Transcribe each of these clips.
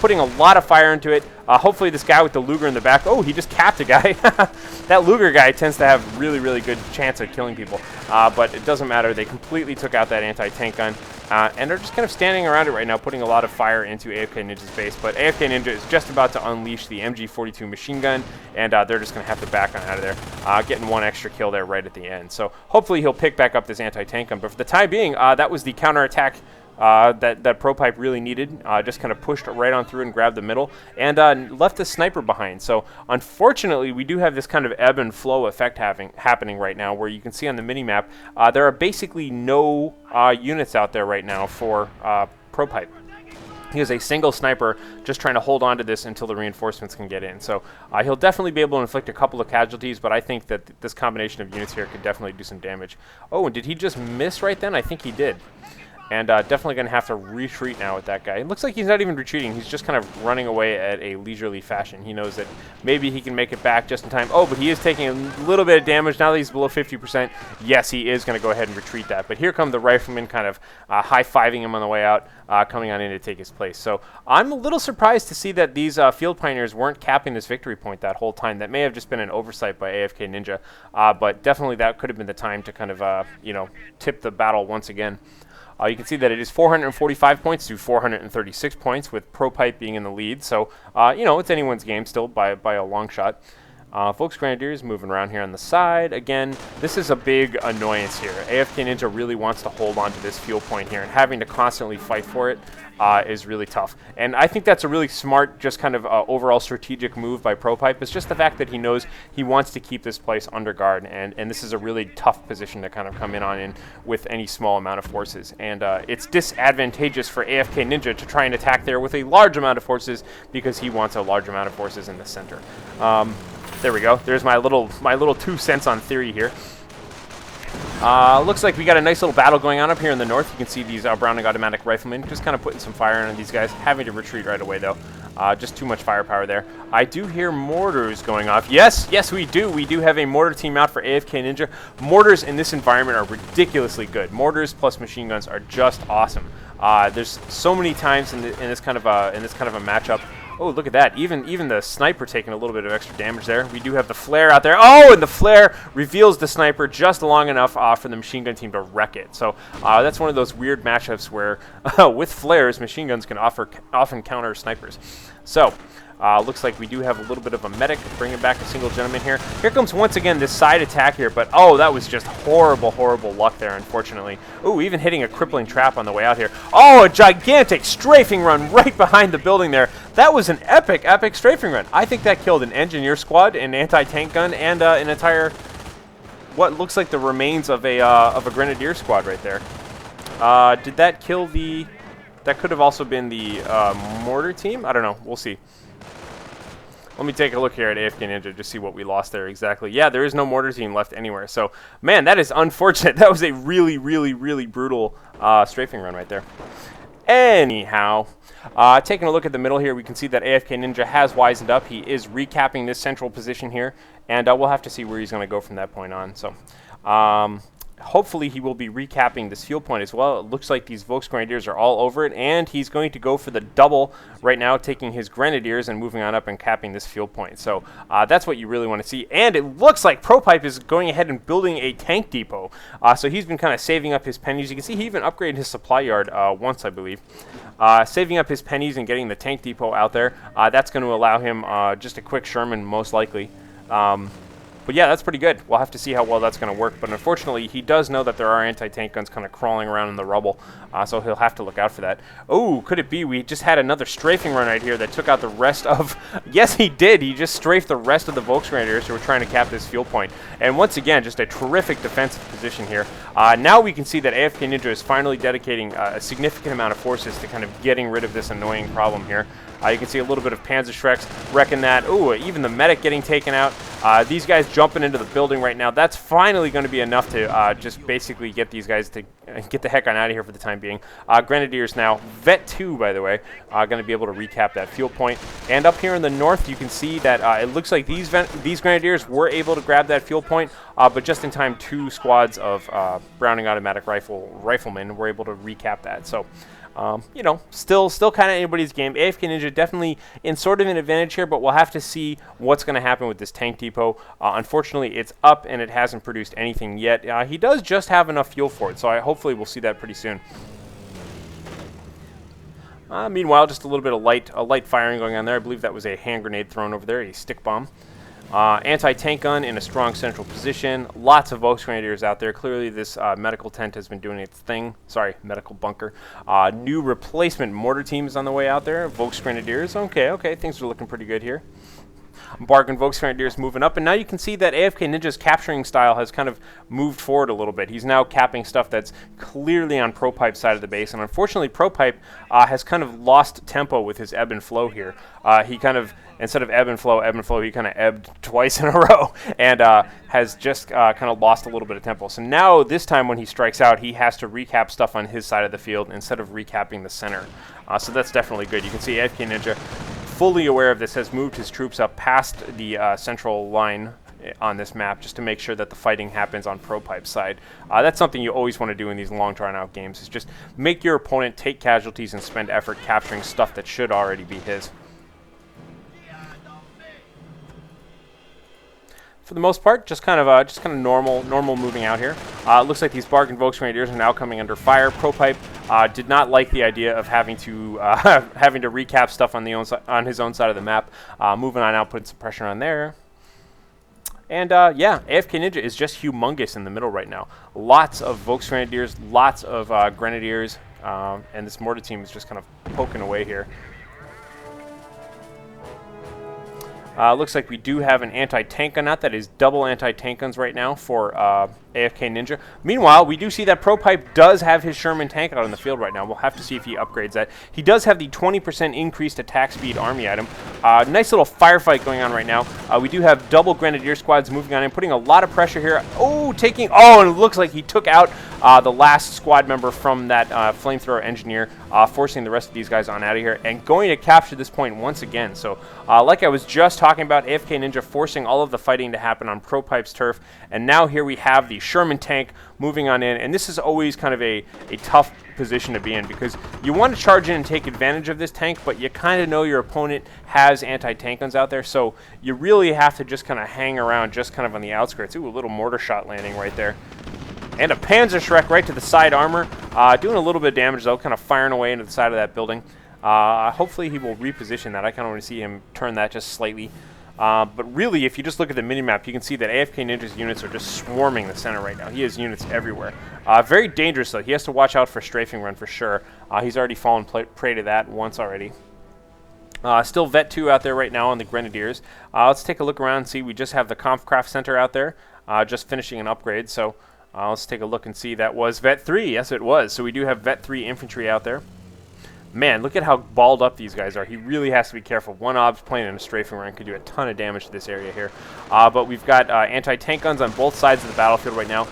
putting a lot of fire into it. Hopefully this guy with the Luger in the back, oh, he just capped a guy. That Luger guy tends to have really, really good chance at killing people. But it doesn't matter. They completely took out that anti-tank gun. And they're just kind of standing around it right now, putting a lot of fire into AFKNinja's base. But AFKNinja is just about to unleash the MG42 machine gun, and they're just going to have to back on out of there, getting one extra kill there right at the end. So hopefully he'll pick back up this anti-tank gun. But for the time being, that was the counterattack that ProPipe really needed. Just kind of pushed right on through and grabbed the middle, and left the sniper behind. So unfortunately, we do have this kind of ebb and flow effect happening right now, where you can see on the mini-map, there are basically no units out there right now for ProPipe. He is a single sniper just trying to hold on to this until the reinforcements can get in. So he'll definitely be able to inflict a couple of casualties, but I think that this combination of units here could definitely do some damage. Oh, and did he just miss right then? I think he did. And definitely going to have to retreat now with that guy. It looks like he's not even retreating. He's just kind of running away at a leisurely fashion. He knows that maybe he can make it back just in time. Oh, but he is taking a little bit of damage. Now that he's below 50%, yes, he is going to go ahead and retreat that. But here come the riflemen kind of high-fiving him on the way out, coming on in to take his place. So I'm a little surprised to see that these field pioneers weren't capping this victory point that whole time. That may have just been an oversight by AFKNinja, but definitely that could have been the time to kind of, you know, tip the battle once again. You can see that it is 445 points to 436 points, with ProPipe being in the lead. So, you know, it's anyone's game still by a long shot. Volksgrenadiers moving around here on the side. Again, this is a big annoyance here. AFKNinja really wants to hold on to this fuel point here, and having to constantly fight for it is really tough. And I think that's a really smart, just kind of overall strategic move by ProPipe. It's just the fact that he knows he wants to keep this place under guard, and this is a really tough position to kind of come in on in with any small amount of forces. And it's disadvantageous for AFKNinja to try and attack there with a large amount of forces, because he wants a large amount of forces in the center. There we go. There's my little 2 cents on theory here. Looks like we got a nice little battle going on up here in the north. You can see these Browning automatic riflemen just kind of putting some fire on these guys. Having to retreat right away, though. Just too much firepower there. I do hear mortars going off. Yes, yes, we do. We do have a mortar team out for AFKNinja. Mortars in this environment are ridiculously good. Mortars plus machine guns are just awesome. There's so many times in this kind of a matchup. Oh, look at that. Even the sniper taking a little bit of extra damage there. We do have the flare out there. Oh, and the flare reveals the sniper just long enough for the machine gun team to wreck it. So that's one of those weird matchups where with flares, machine guns can often counter snipers. So looks like we do have a little bit of a medic, bringing back a single gentleman here. Here comes once again this side attack here, but oh, that was just horrible, horrible luck there, unfortunately. Ooh, even hitting a crippling trap on the way out here. Oh, a gigantic strafing run right behind the building there. That was an epic, epic strafing run. I think that killed an engineer squad, an anti-tank gun, and an entire, what looks like the remains of a grenadier squad right there. Did that kill the... That could have also been the mortar team? I don't know. We'll see. Let me take a look here at AFKNinja to see what we lost there exactly. Yeah, there is no mortar team left anywhere. So, man, that is unfortunate. That was a really, really, really brutal strafing run right there. Anyhow, taking a look at the middle here, we can see that AFKNinja has wisened up. He is recapping this central position here, and we'll have to see where he's going to go from that point on. So, hopefully he will be recapping this fuel point as well. It looks like these Volksgrenadiers are all over it, and he's going to go for the double right now, taking his Grenadiers and moving on up and capping this fuel point. So that's what you really want to see. And it looks like ProPipe is going ahead and building a tank depot. So he's been kind of saving up his pennies. You can see he even upgraded his supply yard once, I believe. Saving up his pennies and getting the tank depot out there. That's going to allow him just a quick Sherman, most likely. But yeah, that's pretty good. We'll have to see how well that's going to work. But unfortunately, he does know that there are anti-tank guns kind of crawling around in the rubble. So he'll have to look out for that. Oh, could it be we just had another strafing run right here that took out the rest of... Yes, he did. He just strafed the rest of the Volksgrenadiers who were trying to cap this fuel point. And once again, just a terrific defensive position here. Now we can see that AFKNinja is finally dedicating a significant amount of forces to kind of getting rid of this annoying problem here. You can see a little bit of Panzerschrecks wrecking that. Ooh, even the medic getting taken out. These guys jumping into the building right now. That's finally going to be enough to just basically get these guys to get the heck on out of here for the time being. Grenadiers now, Vet 2, by the way, going to be able to recap that fuel point. And up here in the north, you can see that it looks like these Grenadiers were able to grab that fuel point, but just in time, 2 squads of Browning automatic riflemen were able to recap that. So You know, still kind of anybody's game. AFKNinja definitely in sort of an advantage here, but we'll have to see what's going to happen with this tank depot. Unfortunately, it's up and it hasn't produced anything yet. He does just have enough fuel for it, so hopefully we'll see that pretty soon. Meanwhile, just a little bit of light firing going on there. I believe that was a hand grenade thrown over there, a stick bomb. Anti-tank gun in a strong central position. Lots of Volksgrenadiers out there. Clearly this medical tent has been doing its thing. Sorry, medical bunker. New replacement mortar team is on the way out there. Volksgrenadiers. Okay, things are looking pretty good here. Bargain Volksgrenadiers moving up, and now you can see that AFKNinja's capturing style has kind of moved forward a little bit. He's now capping stuff that's clearly on ProPipe's side of the base, and unfortunately ProPipe has kind of lost tempo with his ebb and flow here. He kind of, instead of ebb and flow, he kind of ebbed twice in a row, and has just kind of lost a little bit of tempo. So now this time when he strikes out, he has to recap stuff on his side of the field instead of recapping the center. So that's definitely good. You can see AFKNinja, fully aware of this, has moved his troops up past the central line on this map just to make sure that the fighting happens on ProPipe's side. That's something you always want to do in these long drawn-out games, is just make your opponent take casualties and spend effort capturing stuff that should already be his. For the most part, just kind of normal moving out here. It looks like these Bargain Volksgrenadiers are now coming under fire. ProPipe did not like the idea of having to recap stuff on his own side of the map. Moving on out, putting some pressure on there. And yeah, AFKNinja is just humongous in the middle right now. Lots of Volksgrenadiers, lots of Grenadiers, and this mortar team is just kind of poking away here. Looks like we do have an anti-tank gun out. That is double anti-tank guns right now for AFKNinja. Meanwhile, we do see that ProPipe does have his Sherman tank out in the field right now. We'll have to see if he upgrades that. He does have the 20% increased attack speed army item. Nice little firefight going on right now. We do have double Grenadier squads moving on in, putting a lot of pressure here. And it looks like he took out the last squad member from that flamethrower engineer, forcing the rest of these guys on out of here and going to capture this point once again. So like I was just talking about, AFKNinja forcing all of the fighting to happen on ProPipe's turf, and now here we have the Sherman tank moving on in, and this is always kind of a tough position to be in because you want to charge in and take advantage of this tank, but you kind of know your opponent has anti-tank guns out there, so you really have to just kind of hang around just kind of on the outskirts. Ooh, a little mortar shot landing right there. And a Panzerschreck right to the side armor, doing a little bit of damage though, kind of firing away into the side of that building. Hopefully he will reposition that. I kind of want to see him turn that just slightly. But really, if you just look at the minimap, you can see that AFKNinja's units are just swarming the center right now. He has units everywhere. Very dangerous, though. He has to watch out for strafing run for sure. He's already fallen prey to that once already. Still Vet 2 out there right now on the Grenadiers. Let's take a look around and see. We just have the Kampfkraft Center out there, just finishing an upgrade. So let's take a look and see. That was Vet 3. Yes, it was. So we do have Vet 3 infantry out there. Man, look at how balled up these guys are. He really has to be careful. One ob's playing in a strafing run could do a ton of damage to this area here. But we've got anti-tank guns on both sides of the battlefield right now.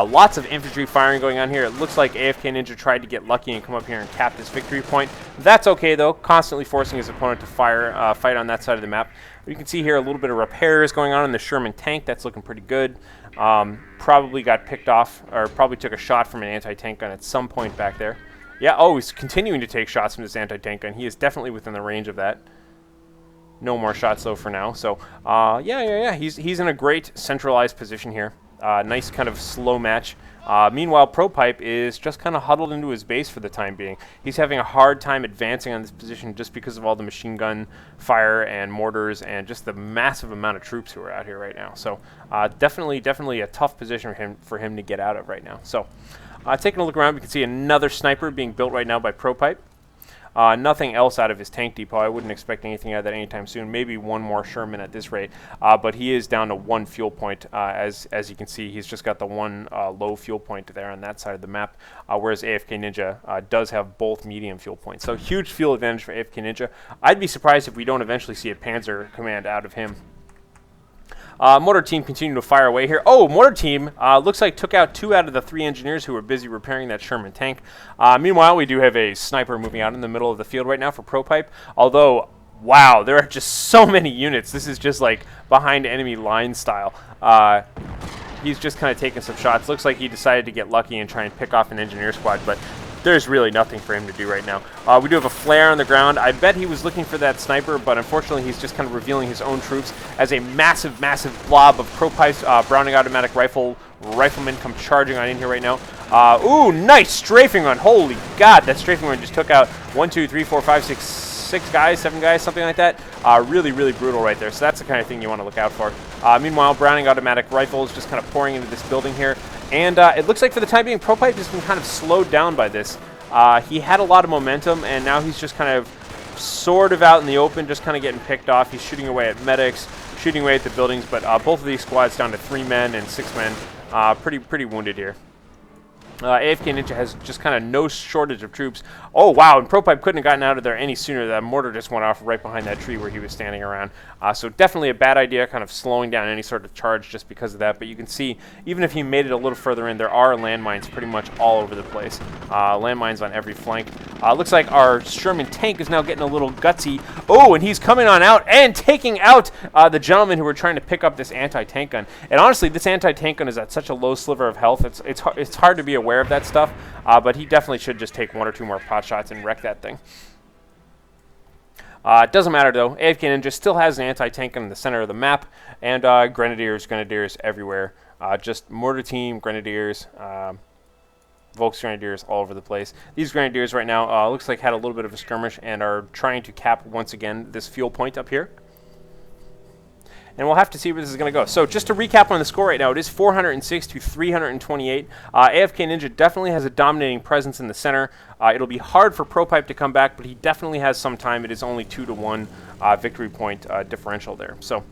Lots of infantry firing going on here. It looks like AFKNinja tried to get lucky and come up here and cap this victory point. That's okay, though. Constantly forcing his opponent to fight on that side of the map. You can see here a little bit of repairs going on in the Sherman tank. That's looking pretty good. Probably got picked off, or probably took a shot from an anti-tank gun at some point back there. Yeah, oh, he's continuing to take shots from this anti-tank gun. He is definitely within the range of that. No more shots, though, for now. So, yeah. He's in a great centralized position here. Nice kind of slow match. Meanwhile, ProPipe is just kind of huddled into his base for the time being. He's having a hard time advancing on this position just because of all the machine gun fire and mortars and just the massive amount of troops who are out here right now. So, definitely a tough position for him to get out of right now. So, taking a look around, we can see another sniper being built right now by ProPipe. Nothing else out of his tank depot. I wouldn't expect anything out of that anytime soon. Maybe one more Sherman at this rate. But he is down to one fuel point. As you can see, he's just got the one low fuel point there on that side of the map, whereas AFKNinja does have both medium fuel points. So huge fuel advantage for AFKNinja. I'd be surprised if we don't eventually see a Panzer command out of him. Mortar team continuing to fire away here. Oh, mortar team looks like took out 2 out of the 3 engineers who were busy repairing that Sherman tank. Meanwhile, we do have a sniper moving out in the middle of the field right now for ProPipe. Although, wow, there are just so many units. This is just like behind enemy line style. He's just kind of taking some shots. Looks like he decided to get lucky and try and pick off an engineer squad, but there's really nothing for him to do right now. We do have a flare on the ground. I bet he was looking for that sniper, but unfortunately he's just kind of revealing his own troops as a massive, massive blob of ProPipes, Browning automatic riflemen come charging on in here right now. Ooh, nice strafing run. Holy God, that strafing run just took out 1, 2, 3, 4, 5, 6, 7 guys, something like that. Really, really brutal right there. So that's the kind of thing you want to look out for. Meanwhile, Browning automatic rifles just kind of pouring into this building here. And it looks like for the time being, ProPipe has been kind of slowed down by this. He had a lot of momentum, and now he's just kind of sort of out in the open, just kind of getting picked off. He's shooting away at medics, shooting away at the buildings, but both of these squads down to 3 men and 6 men. Pretty wounded here. AFKNinja has just kind of no shortage of troops. Oh, wow, and ProPipe couldn't have gotten out of there any sooner. That mortar just went off right behind that tree where he was standing around. So definitely a bad idea, kind of slowing down any sort of charge just because of that. But you can see, even if he made it a little further in, there are landmines pretty much all over the place. Landmines on every flank. Looks like our Sherman tank is now getting a little gutsy. Oh, and he's coming on out and taking out the gentlemen who were trying to pick up this anti-tank gun. And honestly, this anti-tank gun is at such a low sliver of health. It's hard to be aware of that stuff, but he definitely should just take 1 or 2 more pot shots and wreck that thing. It doesn't matter though. AFKNinja still has an anti-tank gun in the center of the map, and grenadiers everywhere. Just mortar team, grenadiers, Volks grenadiers all over the place. These grenadiers right now looks like had a little bit of a skirmish and are trying to cap once again this fuel point up here. And we'll have to see where this is going to go. So just to recap on the score right now, it is 406 to 328. AFKNinja definitely has a dominating presence in the center. It'll be hard for ProPipe to come back, but he definitely has some time. It is only 2-1 victory point differential there. So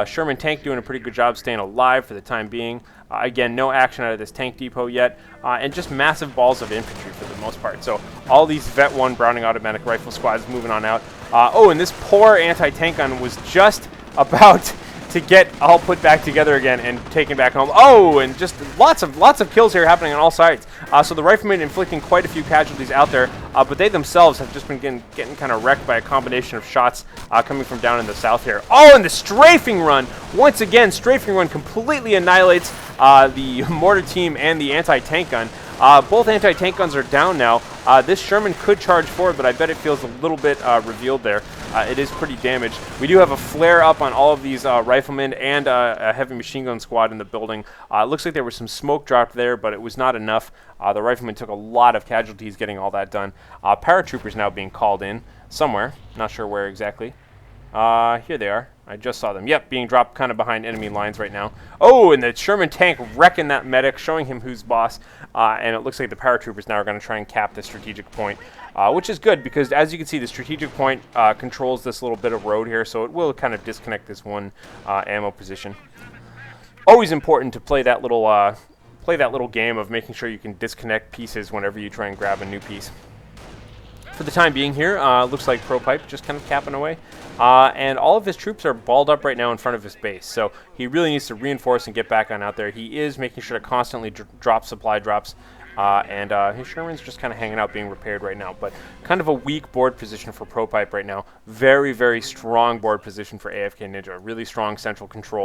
Sherman tank doing a pretty good job staying alive for the time being. Again, no action out of this tank depot yet, and just massive balls of infantry for the most part. So all these Vet 1 Browning automatic rifle squads moving on out. Oh, and this poor anti-tank gun was just about to get all put back together again and taken back home. Oh, and just lots of kills here happening on all sides. So the riflemen inflicting quite a few casualties out there, but they themselves have just been getting kind of wrecked by a combination of shots coming from down in the south here. Oh, and the strafing run! Once again, strafing run completely annihilates the mortar team and the anti-tank gun. Both anti-tank guns are down now. This Sherman could charge forward, but I bet it feels a little bit revealed there. It is pretty damaged. We do have a flare up on all of these riflemen and a heavy machine gun squad in the building. It looks like there was some smoke dropped there, but it was not enough. The riflemen took a lot of casualties getting all that done. Paratroopers now being called in somewhere. Not sure where exactly. Here they are. I just saw them. Yep, being dropped kind of behind enemy lines right now. Oh, and the Sherman tank wrecking that medic, showing him who's boss. And it looks like the paratroopers now are going to try and cap the strategic point, which is good because, as you can see, the strategic point controls this little bit of road here, so it will kind of disconnect this one ammo position. Always important to play that little game of making sure you can disconnect pieces whenever you try and grab a new piece. For the time being here, looks like ProPipe just kind of capping away. And all of his troops are balled up right now in front of his base. So he really needs to reinforce and get back on out there. He is making sure to constantly drop supply drops. And his Sherman's just kind of hanging out being repaired right now. But kind of a weak board position for ProPipe right now. Very, very strong board position for AFKNinja. Really strong central control.